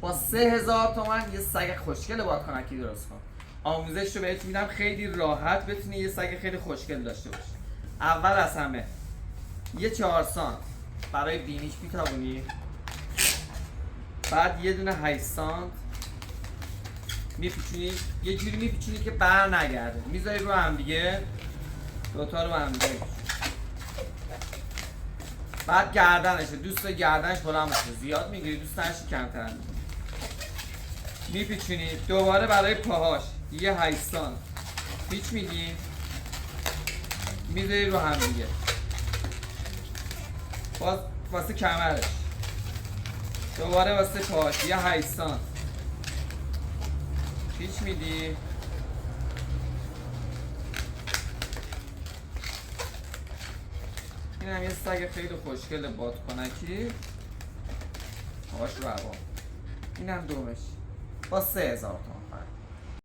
با 3000 تومان یه سگ خوشگل بادکنکی درست کن. آموزش رو بهت میدم خیلی راحت بتونی یه سگ خیلی خوشگل داشته باشی. اول از همه یه 4 سانت برای بینیش میتابونی، بعد یه دونه 8 سانت میپیچونی، یه جوری میپیچونی که بر نگرده، میذاری رو هم دیگه، دوتا رو هم دیگه. بعد گردنشه، دوست گردنش بلند باشه، زیاد میگیری دوست نشی کمتر میپیچونی. دوباره برای پاهاش یه 8 سانت پیچ میدی، میذاری رو هم دیگه. باز واسه کمرش دوباره واسه پاهاش یه 8 سانت پیچ میدی. این هم یه سگ خیلی خوشگل بادکنکی، پاهاش رو هوا. این هم دومش با 3000 تومان.